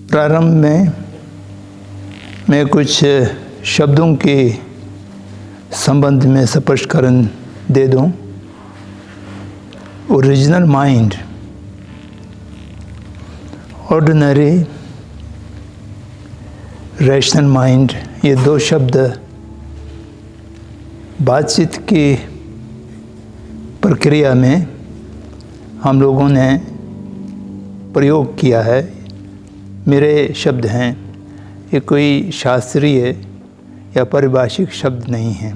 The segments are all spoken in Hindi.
प्रारंभ में मैं कुछ शब्दों के संबंध में स्पष्टीकरण दे दूं। Original mind, ordinary, rational mind, ये दो शब्द बातचीत की प्रक्रिया में हम लोगों ने प्रयोग किया है। मेरे शब्द हैं, ये कोई शास्त्रीय या पारिभाषिक शब्द नहीं हैं।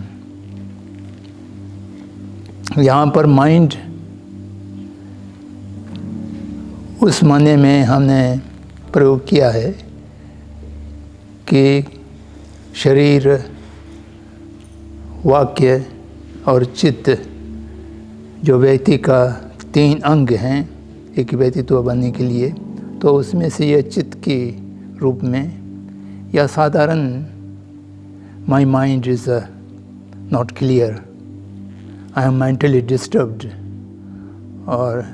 यहाँ पर माइंड उस माने में हमने प्रयोग किया है कि शरीर, वाक्य और चित्त जो व्यक्ति का 3 अंग हैं एक व्यक्तित्व बनने के लिए, तो उसमें से यह चित्त के रूप में या साधारण my mind is not clear, I am mentally disturbed, और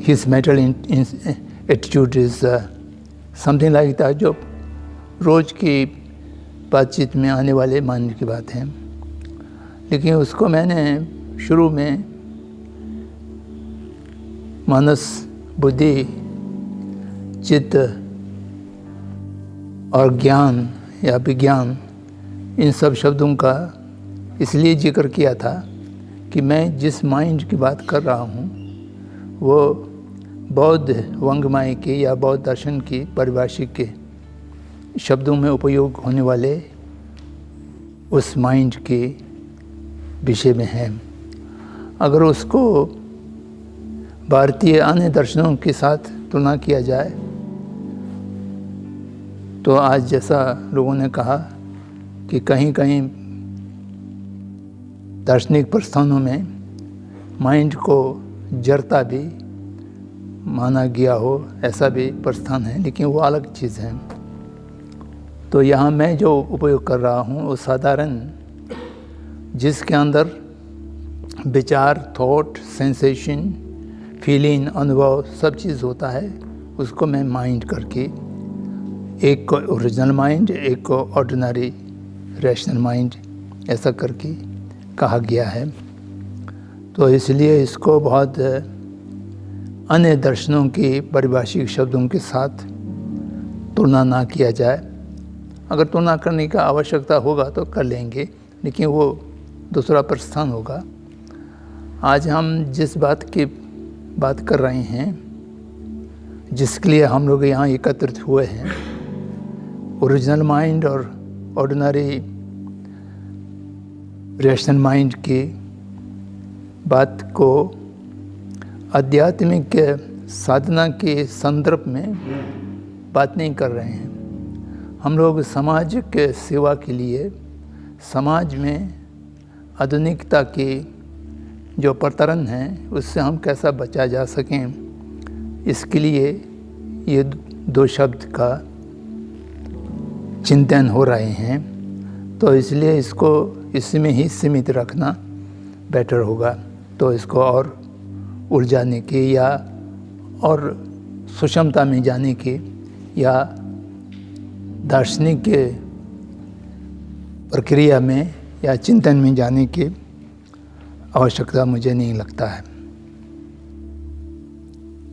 his mental attitude is something like that, जो रोज़ की बातचीत में आने वाले माइंड की बात है। लेकिन उसको मैंने शुरू में मानस, बुद्धि, चित्त और ज्ञान या विज्ञान, इन सब शब्दों का इसलिए जिक्र किया था कि मैं जिस माइंड की बात कर रहा हूँ वो बौद्ध वांग्मय के या बौद्ध दर्शन की पारिभाषिक के शब्दों में उपयोग होने वाले उस माइंड के विषय में है। अगर उसको भारतीय अन्य दर्शनों के साथ तुलना किया जाए तो आज जैसा लोगों ने कहा कि कहीं कहीं दार्शनिक प्रस्थानों में माइंड को जड़ता भी माना गया हो, ऐसा भी प्रस्थान है, लेकिन वो अलग चीज़ है। तो यहाँ मैं जो उपयोग कर रहा हूँ वो साधारण, जिसके अंदर विचार, थॉट, सेंसेशन, फीलिंग, अनुभव सब चीज़ होता है, उसको मैं माइंड करके, एक को ओरिजिनल माइंड, एक को ऑर्डिनरी रैशनल माइंड, ऐसा करके कहा गया है। तो इसलिए इसको बहुत अन्य दर्शनों के पारिभाषिक शब्दों के साथ तुलना ना किया जाए। अगर तुलना करने का आवश्यकता होगा तो कर लेंगे, लेकिन वो दूसरा प्रस्थान होगा। आज हम जिस बात की बात कर रहे हैं, जिसके लिए हम लोग यहाँ एकत्रित हुए हैं, ओरिजिनल माइंड और ऑर्डिनरी रैशनल माइंड की बात को आध्यात्मिक साधना के संदर्भ में बात नहीं कर रहे हैं। हम लोग सामाजिक सेवा के लिए समाज में आधुनिकता की जो प्रतरण है उससे हम कैसा बचा जा सकें, इसके लिए ये 2 शब्द का चिंतन हो रहे हैं। तो इसलिए इसको इसमें ही सीमित रखना बेटर होगा। तो इसको और उलझाने के या और सुषमता में जाने के या दार्शनिक प्रक्रिया में या चिंतन में जाने के आवश्यकता मुझे नहीं लगता है।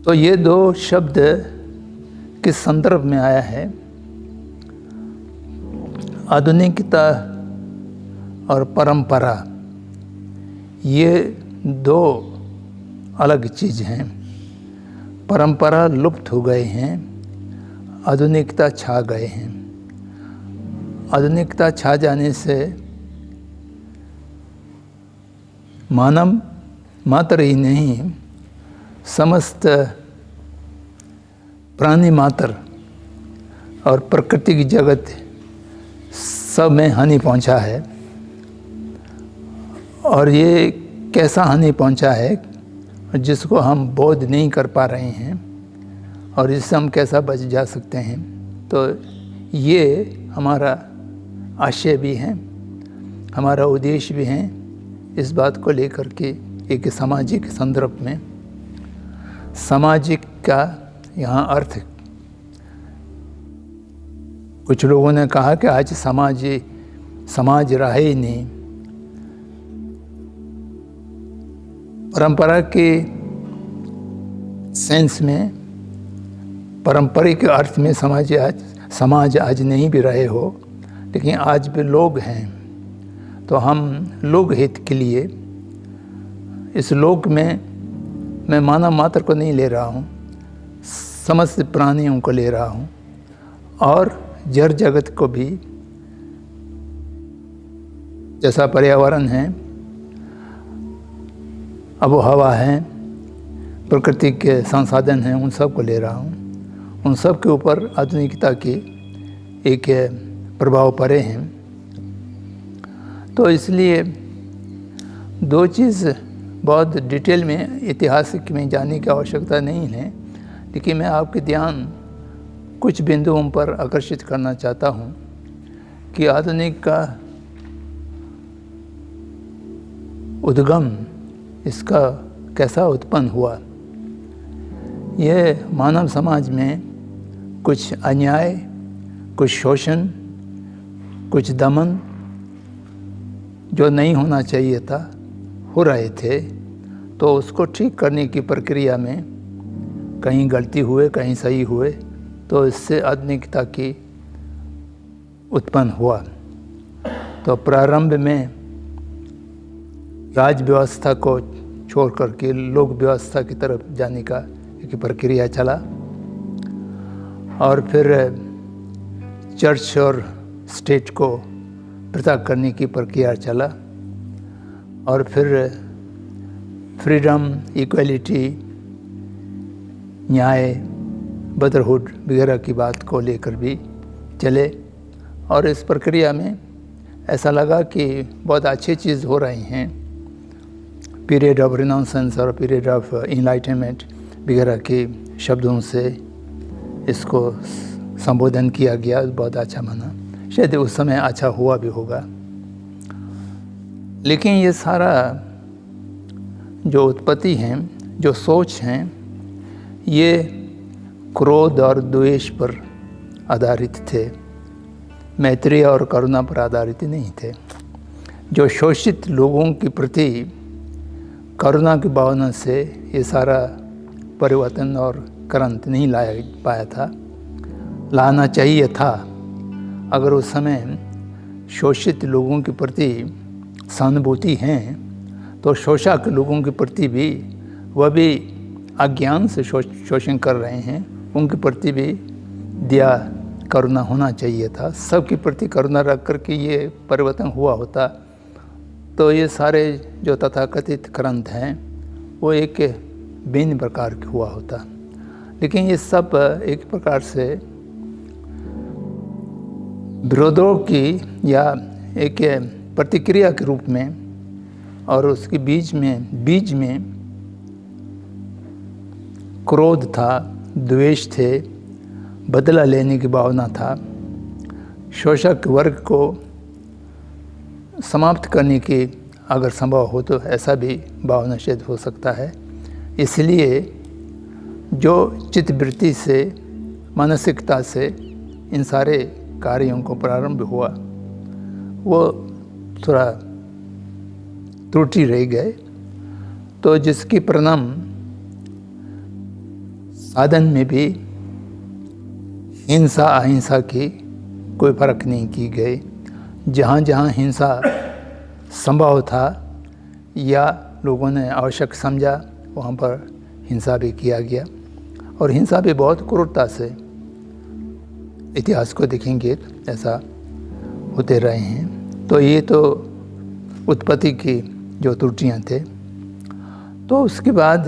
तो ये 2 शब्द किस संदर्भ में आया है? आधुनिकता और परंपरा, ये 2 अलग चीज़ हैं। परंपरा लुप्त हो गए हैं, आधुनिकता छा गए हैं। आधुनिकता छा जाने से मानव मात्र ही नहीं, समस्त प्राणी मात्र और प्राकृतिक जगत सब में हानि पहुंचा है। और ये कैसा हानि पहुंचा है जिसको हम बोध नहीं कर पा रहे हैं, और इससे हम कैसा बच जा सकते हैं। तो ये हमारा आशय भी है, हमारा उद्देश्य भी है। इस बात को लेकर के एक सामाजिक संदर्भ में, सामाजिक का यहाँ अर्थ कुछ लोगों ने कहा कि आज समाज रहा ही नहीं। परंपरा के सेंस में, पारंपरिक अर्थ में समाज आज नहीं भी रहे हो, लेकिन आज भी लोग हैं। तो हम लोक हित के लिए इस लोक में मैं मानव मात्र को नहीं ले रहा हूँ, समस्त प्राणियों को ले रहा हूँ और जड़ जगत को भी। जैसा पर्यावरण है, आबो हवा है, प्रकृति के संसाधन हैं, उन सब को ले रहा हूँ। उन सब के ऊपर आधुनिकता की एक प्रभाव पड़े हैं। तो इसलिए दो चीज़ बहुत डिटेल में ऐतिहासिक में जानने की आवश्यकता नहीं है, लेकिन मैं आपके ध्यान कुछ बिंदुओं पर आकर्षित करना चाहता हूँ कि आधुनिक का उद्गम इसका कैसा उत्पन्न हुआ। यह मानव समाज में कुछ अन्याय, कुछ शोषण, कुछ दमन जो नहीं होना चाहिए था हो रहे थे, तो उसको ठीक करने की प्रक्रिया में कहीं गलती हुए, कहीं सही हुए, तो इससे आधुनिकता की उत्पन्न हुआ। तो प्रारंभ में राज व्यवस्था को छोड़ करके लोक व्यवस्था की तरफ जाने का एक प्रक्रिया चला, और फिर चर्च और स्टेट को पृथक करने की प्रक्रिया चला, और फिर फ्रीडम, इक्वलिटी, न्याय, ब्रदरहुड वगैरह की बात को लेकर भी चले। और इस प्रक्रिया में ऐसा लगा कि बहुत अच्छी चीज़ हो रही हैं। पीरियड ऑफ रिनाउंसेंस और पीरियड ऑफ इनलाइटनमेंट वगैरह के शब्दों से इसको संबोधन किया गया, बहुत अच्छा माना। शायद उस समय अच्छा हुआ भी होगा, लेकिन ये सारा जो उत्पत्ति हैं, जो सोच हैं, ये क्रोध और द्वेष पर आधारित थे, मैत्री और करुणा पर आधारित नहीं थे। जो शोषित लोगों के प्रति करुणा की भावना से ये सारा परिवर्तन और क्रांति नहीं लाया पाया था, लाना चाहिए था। अगर उस समय शोषित लोगों के प्रति सहानुभूति हैं, तो शोषक लोगों के प्रति भी, वह भी अज्ञान से शोषण कर रहे हैं, उनके प्रति भी दया करुणा होना चाहिए था। सबके प्रति करुणा रख कर के ये परिवर्तन हुआ होता, तो ये सारे जो तथाकथित क्रांत हैं वो एक भिन्न प्रकार के हुआ होता। लेकिन ये सब एक प्रकार से विरोधों की या एक प्रतिक्रिया के रूप में, और उसके बीच में क्रोध था, द्वेष थे, बदला लेने की भावना था, शोषक वर्ग को समाप्त करने की अगर संभव हो तो ऐसा भी भावना शायद हो सकता है। इसलिए जो चित्तवृत्ति से, मानसिकता से इन सारे कार्यों को प्रारंभ हुआ, वो थोड़ा त्रुटि रह गए। तो जिसके परिणाम साधन में भी हिंसा अहिंसा की कोई फर्क नहीं की गई। जहाँ जहाँ हिंसा संभव था या लोगों ने आवश्यक समझा, वहाँ पर हिंसा भी किया गया, और हिंसा भी बहुत क्रूरता से। इतिहास को देखेंगे ऐसा होते रहे हैं। तो ये तो उत्पत्ति की जो त्रुटियाँ थे। तो उसके बाद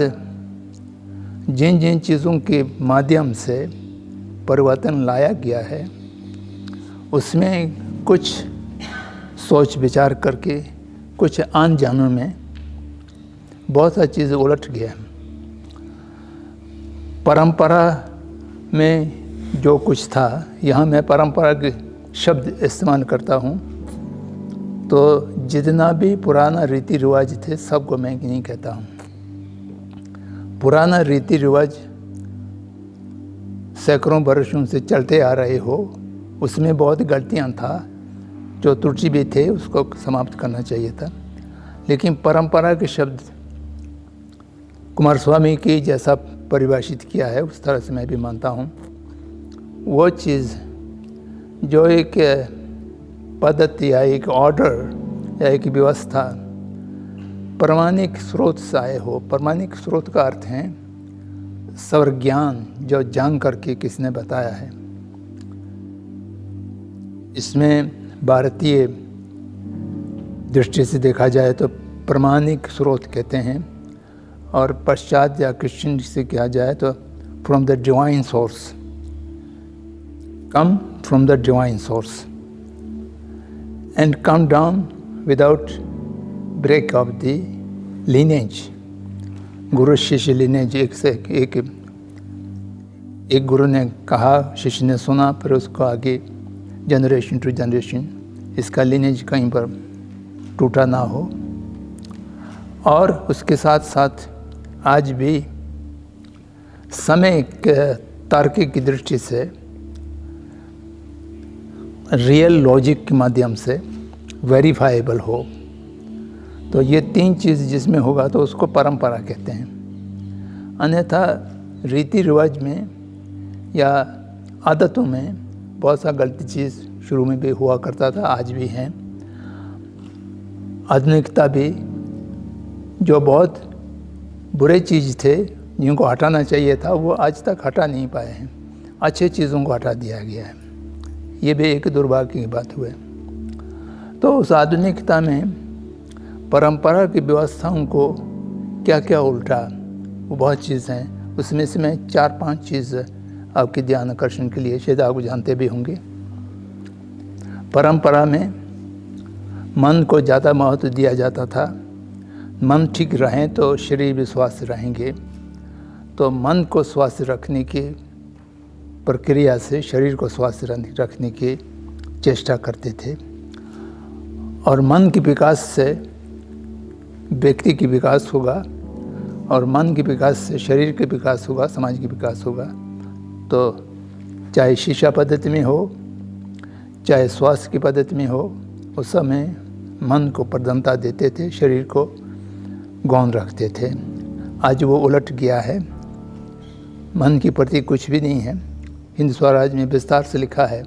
जिन जिन चीज़ों के माध्यम से परिवर्तन लाया गया है, उसमें कुछ सोच विचार करके कुछ आन जानों में बहुत सारी चीज़ें उलट गया। परंपरा में जो कुछ था, यहाँ मैं परंपरा के शब्द इस्तेमाल करता हूँ, तो जितना भी पुराना रीति रिवाज थे सबको मैं नहीं कहता हूँ। पुराना रीति रिवाज सैकड़ों वर्षों से चलते आ रहे हो, उसमें बहुत गलतियाँ था, जो त्रुटि भी थे उसको समाप्त करना चाहिए था। लेकिन परंपरा के शब्द कुमार स्वामी की जैसा परिभाषित किया है उस तरह से मैं भी मानता हूँ। वो चीज़ जो एक पद्धति या एक ऑर्डर या एक व्यवस्था प्रामाणिक स्रोत से आए हो। प्रामाणिक स्रोत का अर्थ है सर्वज्ञान, जो जान करके किसने बताया है। इसमें भारतीय दृष्टि से देखा जाए तो प्रामाणिक स्रोत कहते हैं, और पश्चात या क्रिश्चियन से कहा जाए तो from the divine source, come from the divine source and come down without break of the lineage। गुरु शिष्य lineage, एक गुरु ने कहा, शिष्य ने सुना, फिर उसको आगे जनरेशन टू जनरेशन इसका lineage कहीं पर टूटा ना हो। और उसके साथ साथ आज भी समय के तार्किक की दृष्टि से रियल लॉजिक के माध्यम से वेरीफाइबल हो। तो ये तीन चीज़ जिसमें होगा तो उसको परंपरा कहते हैं। अन्यथा रीति रिवाज में या आदतों में बहुत सा गलती चीज़ शुरू में भी हुआ करता था, आज भी हैं। आधुनिकता भी जो बहुत बुरे चीज़ थे जिनको हटाना चाहिए था वो आज तक हटा नहीं पाए हैं। अच्छे चीज़ों को हटा दिया गया है। ये भी एक दुर्भाग्य की बात हुई। तो उस आधुनिकता में परंपरा की व्यवस्थाओं को क्या क्या उल्टा, वो बहुत चीज़ हैं। उसमें से मैं 4-5 चीज़ आपके ध्यान आकर्षण के लिए, शायद आप जानते भी होंगे। परंपरा में मन को ज़्यादा महत्व दिया जाता था। मन ठीक रहें तो शरीर भी स्वस्थ रहेंगे। तो मन को स्वस्थ रखने की प्रक्रिया से शरीर को स्वस्थ रखने की चेष्टा करते थे। और मन के विकास से व्यक्ति की विकास होगा, और मन के विकास से शरीर के विकास होगा, समाज के विकास होगा। तो चाहे शिक्षा पद्धति में हो, चाहे स्वास्थ्य की पद्धति में हो, उस समय मन को प्रधानता देते थे, शरीर को गौण रखते थे। आज वो उलट गया है। मन के प्रति कुछ भी नहीं है। हिंद स्वराज में विस्तार से लिखा है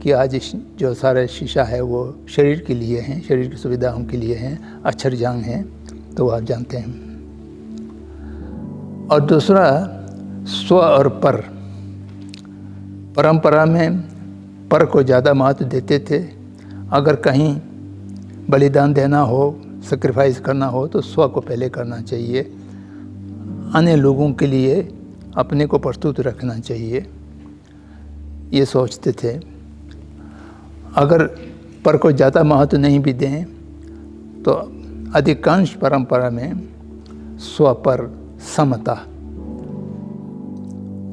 कि आज जो सारे शिक्षा है वो शरीर के लिए हैं, शरीर की सुविधाओं के लिए हैं, अक्षरजांग हैं, तो आप जानते हैं। और दूसरा स्व और पर। परंपरा में पर को ज़्यादा महत्व देते थे। अगर कहीं बलिदान देना हो, सेक्रीफाइस करना हो तो स्व को पहले करना चाहिए। अन्य लोगों के लिए अपने को प्रस्तुत रखना चाहिए, ये सोचते थे। अगर पर को ज़्यादा महत्व नहीं भी दें तो अधिकांश परंपरा में स्व पर समता,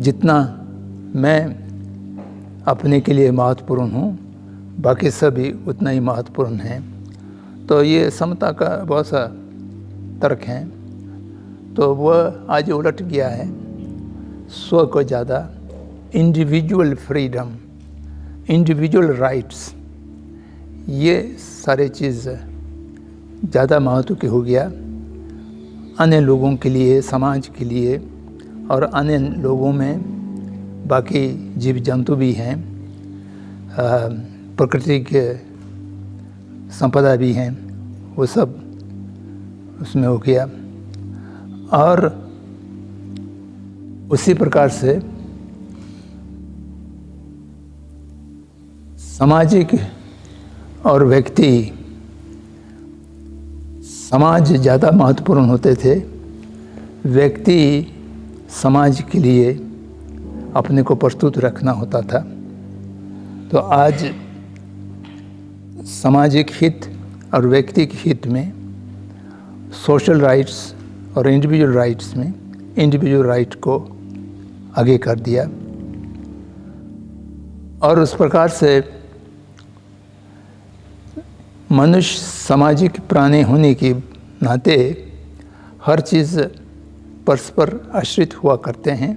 जितना मैं अपने के लिए महत्वपूर्ण हूँ बाकी सभी उतना ही महत्वपूर्ण हैं। तो ये समता का बहुत सा तर्क है। तो वह आज उलट गया है। स्व को ज़्यादा इंडिविजुअल फ्रीडम, इंडिविजुअल राइट्स, ये सारे चीज़ ज़्यादा महत्व की हो गया। अन्य लोगों के लिए, समाज के लिए, और अन्य लोगों में बाकी जीव जंतु भी हैं, प्रकृति के संपदा भी हैं, वो सब उसमें हो गया। और उसी प्रकार से सामाजिक और व्यक्ति, समाज ज़्यादा महत्वपूर्ण होते थे। व्यक्ति समाज के लिए अपने को प्रस्तुत रखना होता था। तो आज सामाजिक हित और व्यक्तिगत हित में, सोशल राइट्स और इंडिविजुअल राइट्स में इंडिविजुअल राइट को आगे कर दिया। और उस प्रकार से मनुष्य सामाजिक प्राणी होने के नाते हर चीज़ परस्पर आश्रित हुआ करते हैं।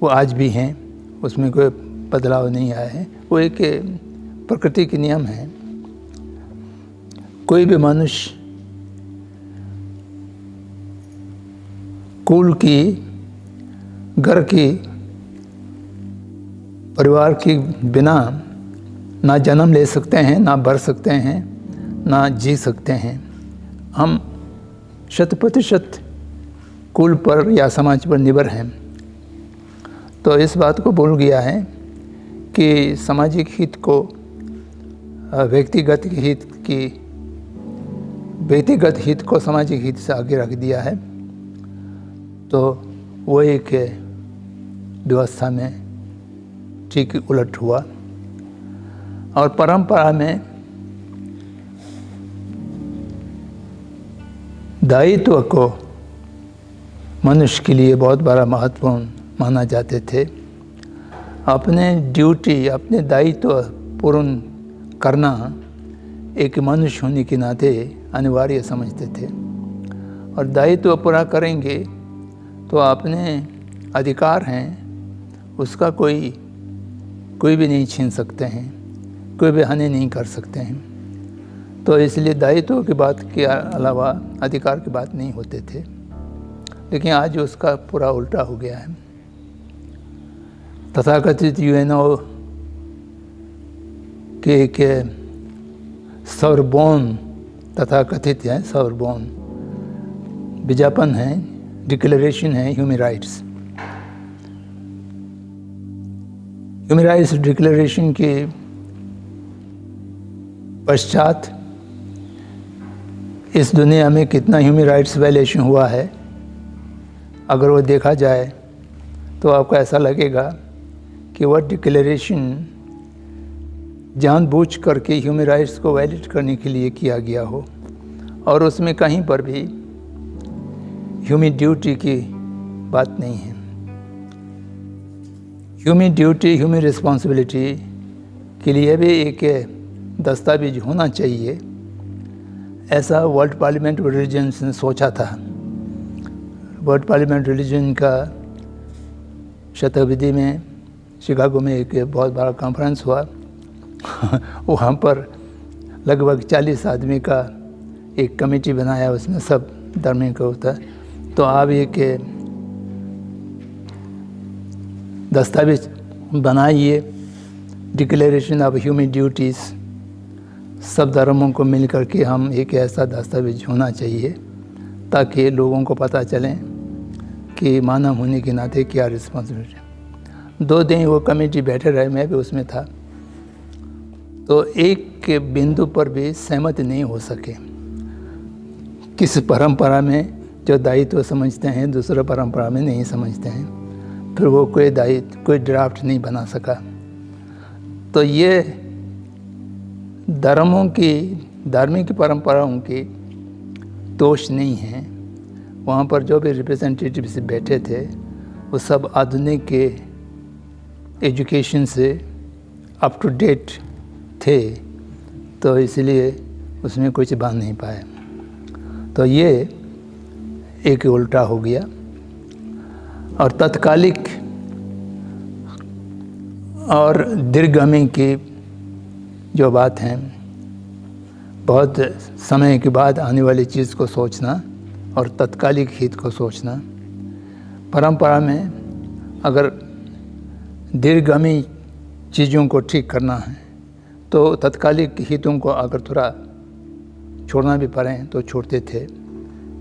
वो आज भी हैं, उसमें कोई बदलाव नहीं आया है, वो एक प्रकृति के नियम है। कोई भी मनुष्य कुल की, घर की, परिवार के बिना ना जन्म ले सकते हैं, ना बढ़ सकते हैं, ना जी सकते हैं। हम 100% कुल पर या समाज पर निर्भर हैं। तो इस बात को भूल गया है कि सामाजिक हित को व्यक्तिगत हित को सामाजिक हित से आगे रख दिया है। तो वो एक व्यवस्था में ठीक उलट हुआ। और परंपरा में दायित्व को मनुष्य के लिए बहुत बड़ा महत्वपूर्ण माना जाते थे। अपने ड्यूटी, अपने दायित्व पूर्ण करना एक मनुष्य होने के नाते अनिवार्य समझते थे। और दायित्व पूरा करेंगे तो अपने अधिकार हैं उसका कोई भी नहीं छीन सकते हैं, कोई भी हानि नहीं कर सकते हैं। तो इसलिए दायित्व की बात के अलावा अधिकार की बात नहीं होते थे। लेकिन आज उसका पूरा उल्टा हो गया है। तथाकथित यूएनओ के सर्वभौम तथाकथित है, सर्वभौम विज्ञापन है, डिक्लेरेशन है human rights. Human rights declaration के पश्चात इस दुनिया में कितना ह्यूमन राइट्स वायलेशन हुआ है, अगर वो देखा जाए तो आपको ऐसा लगेगा कि वह डिक्लेरेशन जानबूझ करके ह्यूमन राइट्स को वायलेट करने के लिए किया गया हो, और उसमें कहीं पर भी ह्यूमन ड्यूटी की बात नहीं है। ह्यूमन ड्यूटी, ह्यूमन रिस्पॉन्सिबिलिटी के लिए भी एक दस्तावेज होना चाहिए, ऐसा वर्ल्ड पार्लियामेंट ऑफ रिलीजन्स ने सोचा था। वर्ल्ड पार्लियामेंट रिलीजन का शताब्दी में शिकागो में एक बहुत बड़ा कॉन्फ्रेंस हुआ। वहाँ पर लगभग 40 आदमी का एक कमेटी बनाया, उसमें सब धर्म का होता है। तो आप एक दस्तावेज बनाइए, डिक्लेरेशन ऑफ ह्यूमन ड्यूटीज़, सब धर्मों को मिल करके हम एक ऐसा दस्तावेज होना चाहिए ताकि लोगों को पता चले कि मानव होने के नाते क्या रिस्पॉन्सिबिलिटी। 2 दिन वो कमेटी बैठे रहे, मैं भी उसमें था। तो एक के बिंदु पर भी सहमत नहीं हो सके। किस परंपरा में जो दायित्व समझते हैं दूसरे परंपरा में नहीं समझते हैं, फिर वो कोई ड्राफ्ट नहीं बना सका। तो ये धार्मिक परंपराओं की दोष नहीं है। वहाँ पर जो भी रिप्रेजेंटेटिव्स बैठे थे वो सब आधुनिक के एजुकेशन से अप टू डेट थे, तो इसलिए उसमें कुछ बांध नहीं पाए। तो ये एक उल्टा हो गया। और तत्कालिक और दीर्घगामी की जो बात है, बहुत समय के बाद आने वाली चीज़ को सोचना और तत्कालिक हित को सोचना। परंपरा में अगर दीर्घगामी चीज़ों को ठीक करना है तो तत्कालिक हितों को अगर थोड़ा छोड़ना भी पड़े तो छोड़ते थे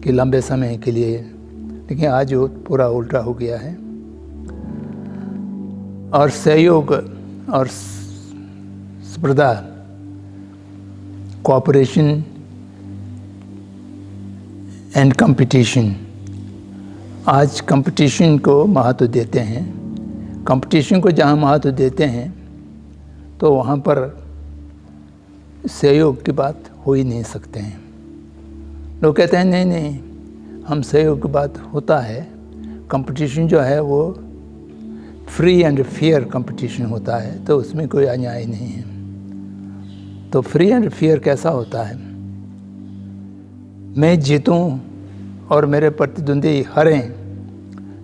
कि लंबे समय के लिए। लेकिन आज वो पूरा उल्टा हो गया है। और सहयोग और स्पर्धा, कोऑपरेशन एंड कंपटीशन, आज कंपटीशन को महत्व देते हैं। कंपटीशन को जहाँ महत्व देते हैं तो वहाँ पर सहयोग की बात हो ही नहीं सकते हैं। लोग कहते हैं नहीं, हम सहयोग की बात होता है। कंपटीशन जो है वो फ्री एंड फेयर कंपटीशन होता है, तो उसमें कोई अन्याय नहीं है। तो फ्री एंड फेयर कैसा होता है? मैं जीतूं और मेरे प्रतिद्वंदी हारें,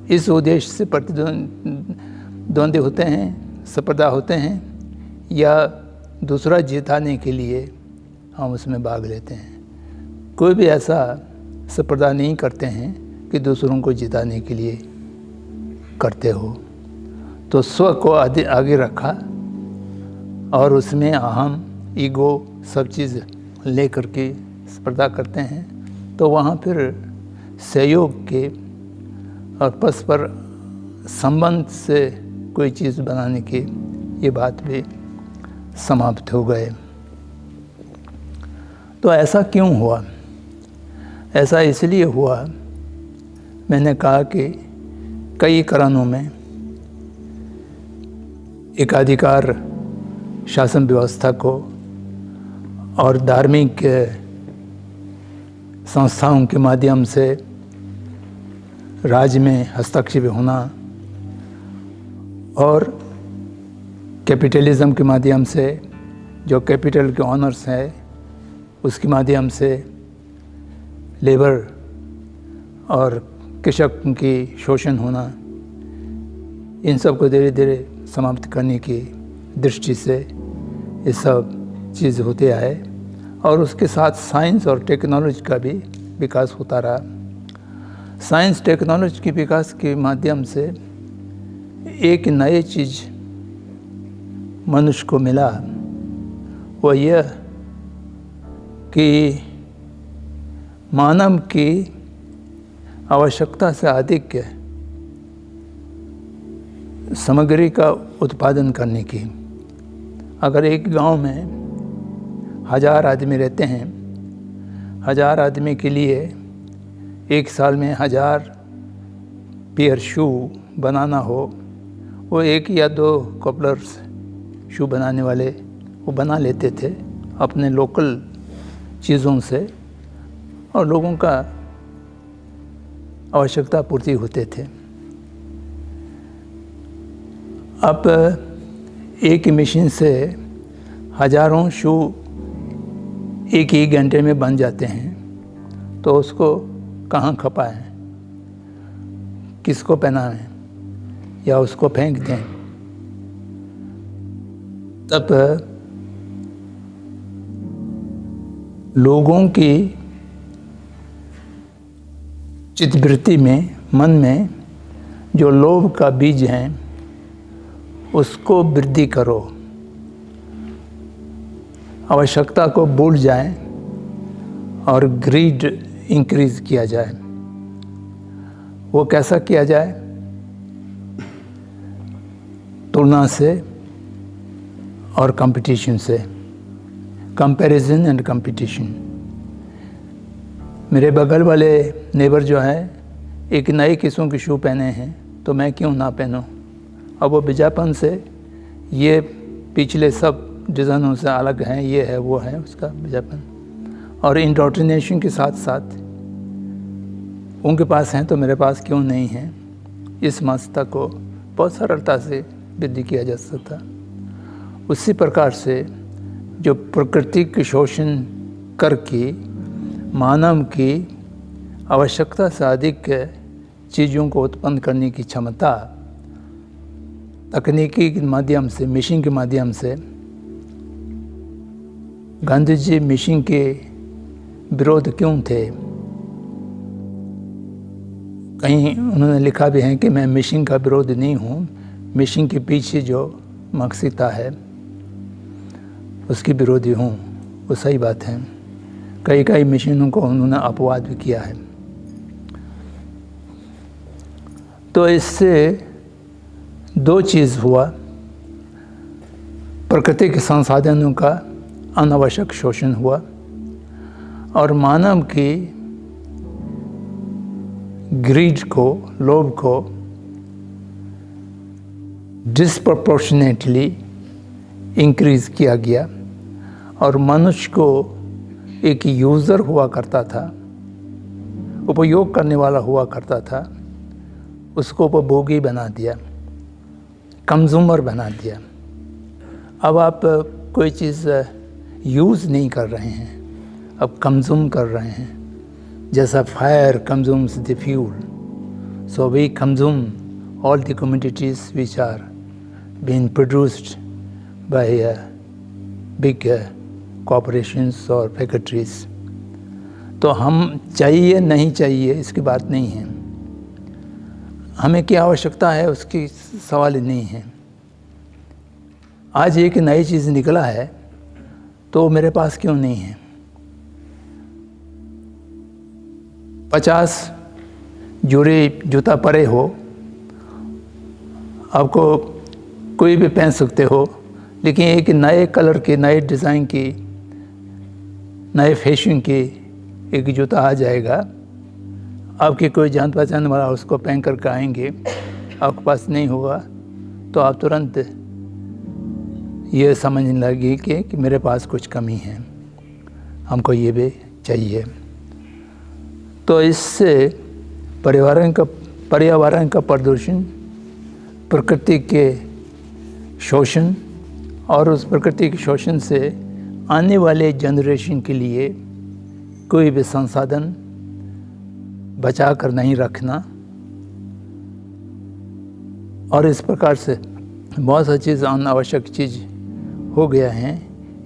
इस उद्देश्य से प्रतिद्वंदी होते हैं स्पर्धा होते हैं या दूसरा जिताने के लिए हम उसमें भाग लेते हैं। कोई भी ऐसा स्पर्धा नहीं करते हैं कि दूसरों को जिताने के लिए करते हो। तो स्व को आगे रखा और उसमें अहम, ईगो सब चीज़ ले करके स्पर्धा करते हैं, तो वहाँ फिर सहयोग के और परस्पर संबंध से कोई चीज़ बनाने की ये बात भी समाप्त हो गए। तो ऐसा क्यों हुआ? ऐसा इसलिए हुआ, मैंने कहा कि कई कारणों में एकाधिकार शासन व्यवस्था को और धार्मिक संस्थाओं के माध्यम से राज्य में हस्तक्षेप होना और कैपिटलिज्म के माध्यम से जो कैपिटल के ऑनर्स हैं उसके माध्यम से लेबर और कृषक की शोषण होना, इन सब को धीरे धीरे समाप्त करने की दृष्टि से ये सब चीज़ होते आए और उसके साथ साइंस और टेक्नोलॉजी का भी विकास होता रहा। साइंस टेक्नोलॉजी के विकास के माध्यम से एक नई चीज़ मनुष्य को मिला, वो यह कि मानव की आवश्यकता से अधिक सामग्री का उत्पादन करने की। अगर एक गांव में 1000 आदमी रहते हैं, 1000 आदमी के लिए एक साल में 1000 पेयर शू बनाना हो, वो 1 या 2 कॉपलर्स शू बनाने वाले वो बना लेते थे अपने लोकल चीज़ों से और लोगों का आवश्यकता पूर्ति होते थे। अब एक मशीन से हजारों शू एक ही घंटे में बन जाते हैं, तो उसको कहाँ खपाएं, किसको पहनाएं या उसको फेंक दें। तब लोगों की चित्तवृत्ति में, मन में जो लोभ का बीज है उसको वृद्धि करो, आवश्यकता को भूल जाए और ग्रीड इंक्रीज किया जाए। वो कैसा किया जाए? तुलना से और कंपटीशन से, कंपैरिजन एंड कंपटीशन। मेरे बगल वाले नेबर जो है एक नई किस्म की शू पहने हैं, तो मैं क्यों ना पहनूं। अब वो विज्ञापन से ये पिछले सब डिज़ाइनों से अलग हैं, ये है वो है उसका विज्ञापन, और इंडोक्ट्रिनेशन के साथ साथ उनके पास हैं तो मेरे पास क्यों नहीं है, इस मानसिकता को बहुत सरलता से वृद्धि किया जा सकता। उसी प्रकार से जो प्रकृति के शोषण करके मानव की आवश्यकता से अधिक चीज़ों को उत्पन्न करने की क्षमता तकनीकी के माध्यम से, मशीन के माध्यम से, गांधी जी मशीन के विरोध क्यों थे? कहीं उन्होंने लिखा भी है कि मैं मशीन का विरोध नहीं हूँ, मशीन के पीछे जो मानसिकता है उसकी विरोधी हूँ। वो सही बात है। कई मशीनों को उन्होंने अपवाद भी किया है। तो इससे 2 चीज़ हुआ, प्रकृति के संसाधनों का अनावश्यक शोषण हुआ और मानव की ग्रीड को, लोभ को डिस्प्रपोर्शनेटली इंक्रीज किया गया और मनुष्य को एक यूज़र हुआ करता था, उपयोग करने वाला हुआ करता था, उसको उपभोगी बना दिया, कंज्यूमर बना दिया। अब आप कोई चीज़ यूज़ नहीं कर रहे हैं, अब कंज्यूम कर रहे हैं। जैसा fire consumes the fuel, so we consume all the commodities which are being produced by big corporations or factories. तो हम चाहिए नहीं चाहिए इसकी बात नहीं है, हमें क्या आवश्यकता है उसकी सवाल ही नहीं है। आज एक नई चीज़ निकला है तो मेरे पास क्यों नहीं है। 50 जोड़ी जूता पड़े हो, आपको कोई भी पहन सकते हो, लेकिन एक नए कलर के, नए डिज़ाइन की, नए फैशन की एक जूता आ जाएगा, आपके कोई जान पहचान वाला उसको पहन कर के आएंगे, आपके पास नहीं होगा तो आप तुरंत ये समझने लगे कि मेरे पास कुछ कमी है, हमको ये भी चाहिए। तो इससे पर्यावरण का प्रदूषण, प्रकृति के शोषण और उस प्रकृति के शोषण से आने वाले जनरेशन के लिए कोई भी संसाधन बचा कर नहीं रखना, और इस प्रकार से बहुत सा चीज़ अनावश्यक चीज़ हो गया है।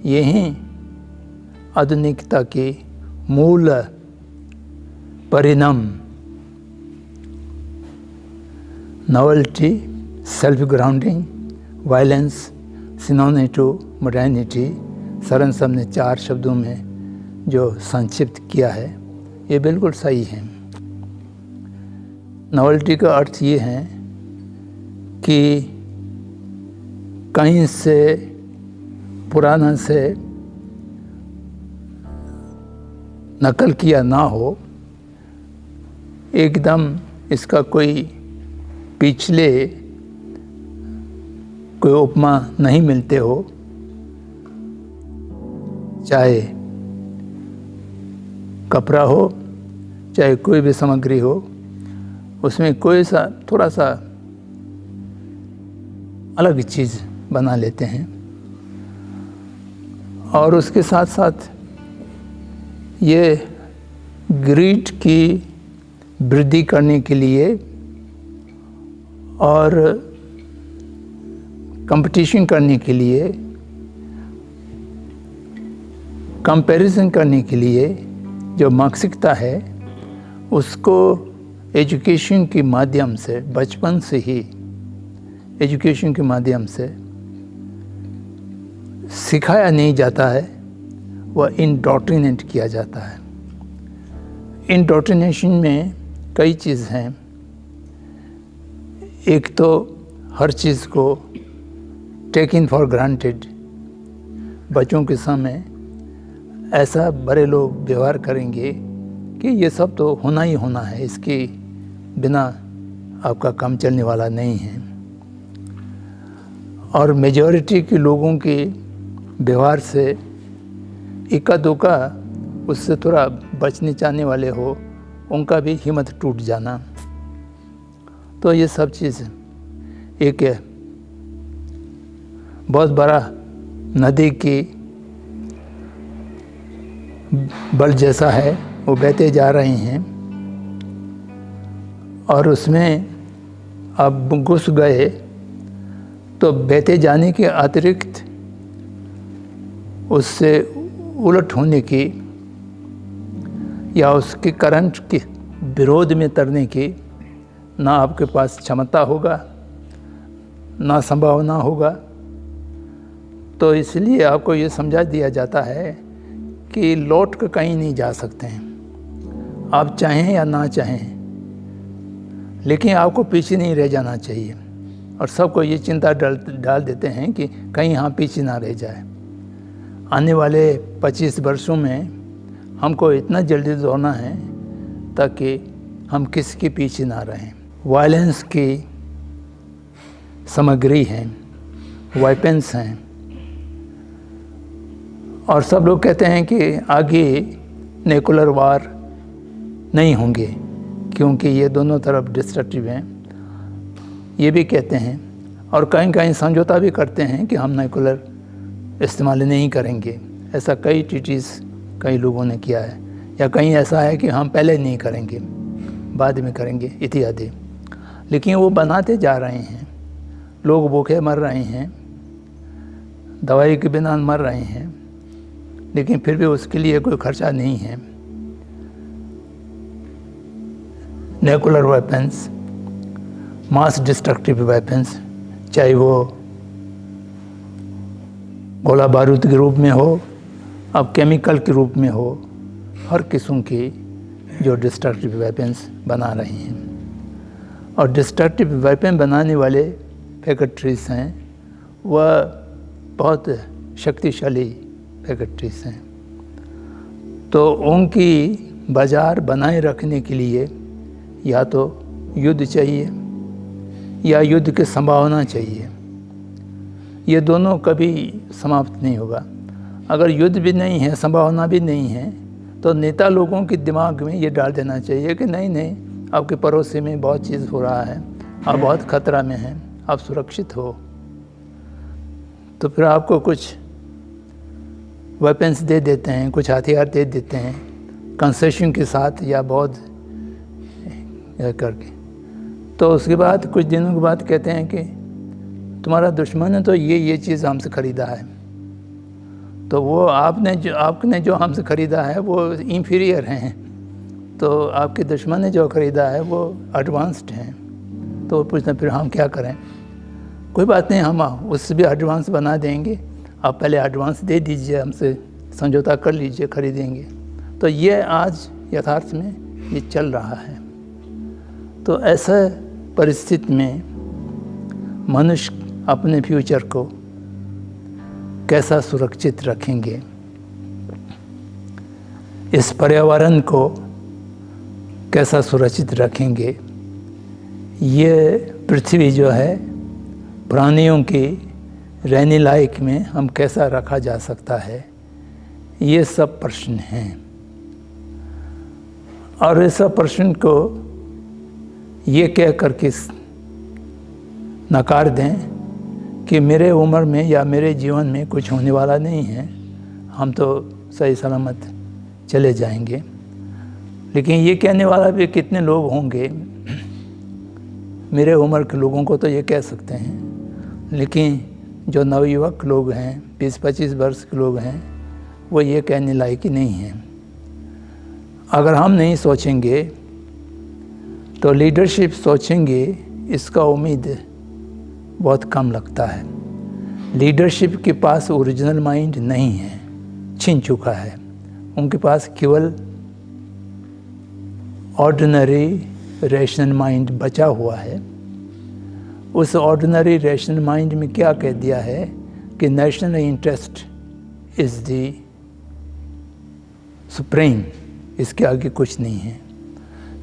यही आधुनिकता के मूल परिणाम novelty, self grounding, violence, synonym to modernity, Saran साहब ने 4 शब्दों में जो संक्षिप्त किया है ये बिल्कुल सही है। नॉवेल्टी का अर्थ ये है कि कहीं से पुराना से नकल किया ना हो, एकदम इसका कोई पिछले कोई उपमा नहीं मिलते हो, चाहे कपड़ा हो चाहे कोई भी सामग्री हो, उसमें कोई सा थोड़ा सा अलग चीज़ बना लेते हैं, और उसके साथ साथ ये ग्रीड की वृद्धि करने के लिए और कंपटीशन करने के लिए, कंपैरिजन करने के लिए जो मानसिकता है उसको एजुकेशन के माध्यम से, बचपन से ही एजुकेशन के माध्यम से सिखाया नहीं जाता है, वह इंडोक्ट्रिनेट किया जाता है। इंडोक्ट्रिनेशन में कई चीज़ हैं। एक तो हर चीज़ को टेकिंग फॉर ग्रांटेड, बच्चों के सामने ऐसा बड़े लोग व्यवहार करेंगे कि ये सब तो होना ही होना है, इसके बिना आपका काम चलने वाला नहीं है। और मेजॉरिटी के लोगों के व्यवहार से इक्का दुक्का उससे थोड़ा बचने चाहने वाले हो, उनका भी हिम्मत टूट जाना। तो ये सब चीज़ एक बहुत बड़ा नदी की बल जैसा है, वो बहते जा रहे हैं और उसमें अब घुस गए तो बहते जाने के अतिरिक्त उससे उलट होने की या उसके करंट के विरोध में तरने की ना आपके पास क्षमता होगा ना संभावना होगा। तो इसलिए आपको ये समझा दिया जाता है कि लौट कर कहीं नहीं जा सकते हैं, आप चाहें या ना चाहें, लेकिन आपको पीछे नहीं रह जाना चाहिए। और सबको ये चिंता डाल देते हैं कि कहीं हम पीछे ना रह जाए। आने वाले 25 वर्षों में हमको इतना जल्दी दौड़ना है ताकि हम किसी के पीछे ना रहें। वायलेंस की सामग्री हैं, वेपन्स हैं, और सब लोग कहते हैं कि आगे न्यूक्लियर वार नहीं होंगे क्योंकि ये दोनों तरफ डिस्ट्रक्टिव हैं, ये भी कहते हैं। और कहीं कहीं समझौता भी करते हैं कि हम न्यूक्लियर इस्तेमाल नहीं करेंगे। ऐसा कई ट्रीटीज़ कई लोगों ने किया है, या कहीं ऐसा है कि हम पहले नहीं करेंगे बाद में करेंगे इत्यादि। लेकिन वो बनाते जा रहे हैं, लोग भूखे मर रहे हैं, दवाई के बिना मर रहे हैं, लेकिन फिर भी उसके लिए कोई खर्चा नहीं है। न्यूक्लियर वेपन्स, मास डिस्ट्रक्टिव वेपन्स, चाहे वो गोला बारूद के रूप में हो, अब केमिकल के रूप में हो, हर किस्म की जो डिस्ट्रक्टिव वेपन्स बना रहे हैं। और डिस्ट्रक्टिव वेपन बनाने वाले फैक्ट्रीज हैं, वह बहुत शक्तिशाली फैक्ट्रीज हैं। तो उनकी बाज़ार बनाए रखने के लिए या तो युद्ध चाहिए या युद्ध की संभावना चाहिए। ये दोनों कभी समाप्त नहीं होगा। अगर युद्ध भी नहीं है, संभावना भी नहीं है, तो नेता लोगों के दिमाग में ये डाल देना चाहिए कि नहीं, आपके पड़ोसी में बहुत चीज़ हो रहा है, आप बहुत खतरा में हैं, आप सुरक्षित हो। तो फिर आपको कुछ वेपन्स दे देते हैं, कुछ हथियार दे देते हैं कंसेशन के साथ या बहुत करके। तो उसके बाद कुछ दिनों के बाद कहते हैं कि तुम्हारा दुश्मन है तो ये चीज़ हमसे ख़रीदा है। तो वो आपने जो हमसे ख़रीदा है वो इंफीरियर हैं, तो आपके दुश्मन ने जो ख़रीदा है वो एडवांस्ड हैं। तो पूछते फिर हम क्या करें? कोई बात नहीं, हम उससे भी एडवांस बना देंगे, आप पहले एडवांस दे दीजिए, हमसे समझौता कर लीजिए, ख़रीदेंगे। तो ये आज यथार्थ में ये चल रहा है। तो ऐसा परिस्थिति में मनुष्य अपने फ्यूचर को कैसा सुरक्षित रखेंगे, इस पर्यावरण को कैसा सुरक्षित रखेंगे, ये पृथ्वी जो है प्राणियों की रहने लायक में हम कैसा रखा जा सकता है, ये सब प्रश्न हैं। और इस सब प्रश्न को ये कह कर के नकार दें कि मेरे उम्र में या मेरे जीवन में कुछ होने वाला नहीं है, हम तो सही सलामत चले जाएंगे। लेकिन ये कहने वाला भी कितने लोग होंगे? मेरे उम्र के लोगों को तो ये कह सकते हैं, लेकिन जो नवयुवक लोग हैं, 20-25 वर्ष के लोग हैं, वो ये कहने लायक ही नहीं हैं। अगर हम नहीं सोचेंगे तो लीडरशिप सोचेंगे, इसका उम्मीद बहुत कम लगता है। लीडरशिप के पास ओरिजिनल माइंड नहीं है, छिन चुका है। उनके पास केवल ऑर्डिनरी रैशनल माइंड बचा हुआ है। उस ऑर्डिनरी रैशनल माइंड में क्या कह दिया है कि national interest is the supreme, इसके आगे कुछ नहीं है।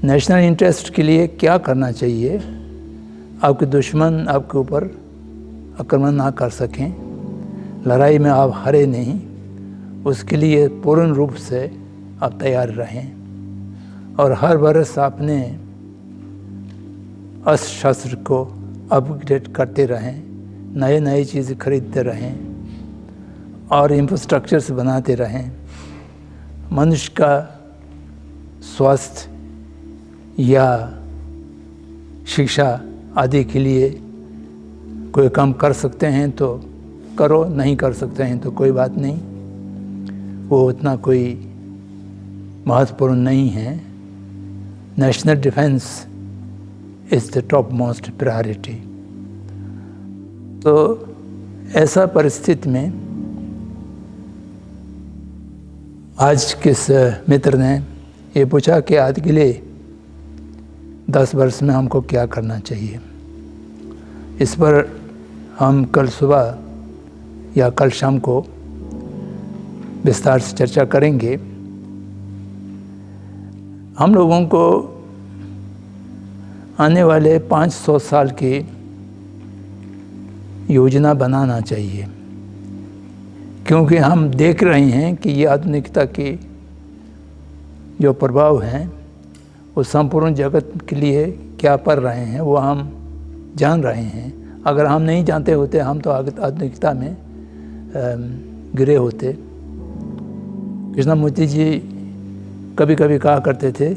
नेशनल इंटरेस्ट के लिए क्या करना चाहिए? आपके दुश्मन आपके ऊपर आक्रमण ना कर सकें, लड़ाई में आप हारे नहीं, उसके लिए पूर्ण रूप से आप तैयार रहें। और हर बरस अपने अस्त्र शस्त्र को अपग्रेड करते रहें, नए नए चीज़ें खरीदते रहें और इंफ्रास्ट्रक्चर्स बनाते रहें। मनुष्य का स्वास्थ्य या शिक्षा आदि के लिए कोई काम कर सकते हैं तो करो, नहीं कर सकते हैं तो कोई बात नहीं, वो उतना कोई महत्वपूर्ण नहीं है। National defence is the top most priority. तो ऐसा परिस्थिति में आज किस मित्र ने ये पूछा कि आज के लिए 10 वर्ष में हमको क्या करना चाहिए। इस पर हम कल सुबह या कल शाम को विस्तार से चर्चा करेंगे। हम लोगों को आने वाले 500 साल की योजना बनाना चाहिए, क्योंकि हम देख रहे हैं कि ये आधुनिकता के जो प्रभाव हैं वो संपूर्ण जगत के लिए क्या पड़ रहे हैं वो हम जान रहे हैं। अगर हम नहीं जानते होते हम तो आधुनिकता में गिरे होते। कृष्णमूर्ति जी कभी कभी कहा करते थे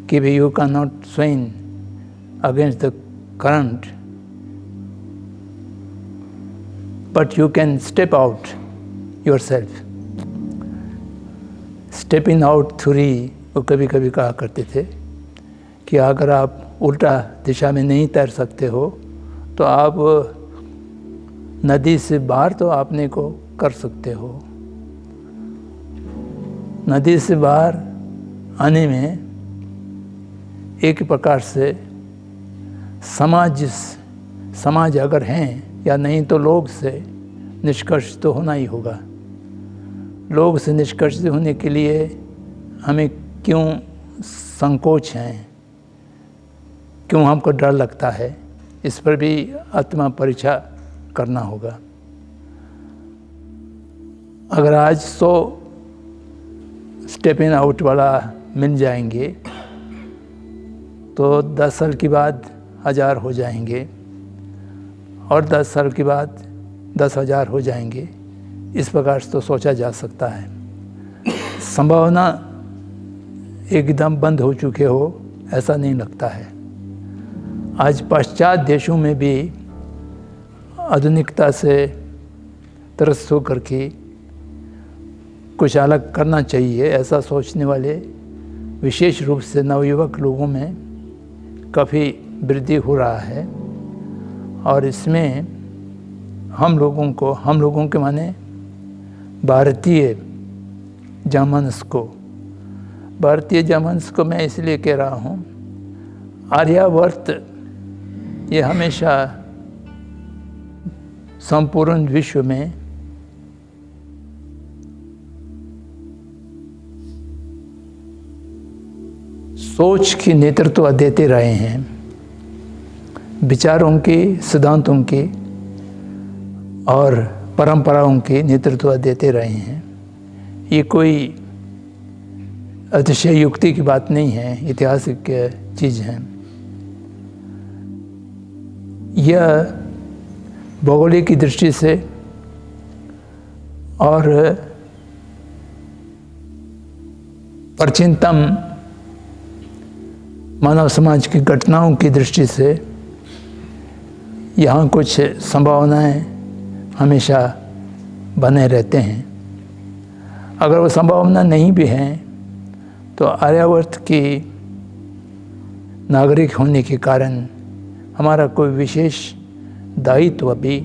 कि भाई you can not swim against the current but you can step out yourself. Stepping out theory वो कभी कभी कहा करते थे कि अगर आप उल्टा दिशा में नहीं तैर सकते हो तो आप नदी से बाहर तो आपने को कर सकते हो। नदी से बाहर आने में एक प्रकार से समाज अगर हैं या नहीं तो लोग से निष्कर्ष तो होना ही होगा। लोग से निष्कर्ष होने के लिए हमें क्यों संकोच हैं, क्यों हमको डर लगता है, इस पर भी आत्मा परीक्षा करना होगा। अगर आज 100 स्टेप इन आउट वाला मिल जाएंगे तो 10 साल के बाद 1000 हो जाएंगे और 10 साल के बाद 10,000 हो जाएंगे। इस प्रकार से तो सोचा जा सकता है। संभावना एकदम बंद हो चुके हो ऐसा नहीं लगता है। आज पाश्चात्य देशों में भी आधुनिकता से त्रस्त होकर के कुछ अलग करना चाहिए ऐसा सोचने वाले विशेष रूप से नवयुवक लोगों में काफ़ी वृद्धि हो रहा है। और इसमें हम लोगों के माने भारतीय जनमानस को मैं इसलिए कह रहा हूँ, आर्यावर्त ये हमेशा संपूर्ण विश्व में सोच की नेतृत्व देते रहे हैं, विचारों के, सिद्धांतों के और परंपराओं के नेतृत्व देते रहे हैं। ये कोई अतिशयोक्ति की बात नहीं है, ऐतिहासिक चीज़ है। यह भौगोलिक की दृष्टि से और प्राचीनतम मानव समाज की घटनाओं की दृष्टि से यहाँ कुछ संभावनाएं हमेशा बने रहते हैं। अगर वो संभावना नहीं भी हैं तो आर्यावर्त की नागरिक होने के कारण हमारा कोई विशेष दायित्व भी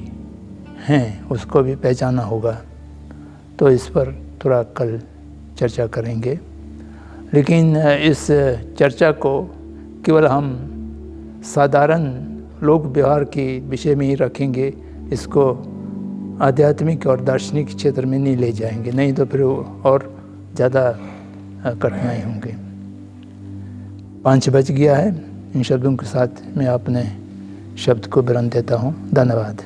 हैं, उसको भी पहचाना होगा। तो इस पर थोड़ा कल चर्चा करेंगे। लेकिन इस चर्चा को केवल हम साधारण लोक व्यवहार के विषय में ही रखेंगे, इसको आध्यात्मिक और दार्शनिक क्षेत्र में नहीं ले जाएंगे, नहीं तो फिर और ज़्यादा कठिनाई होंगे। 5 बज गया है। इन शब्दों के साथ मैं अपने शब्द को विराम देता हूँ। धन्यवाद।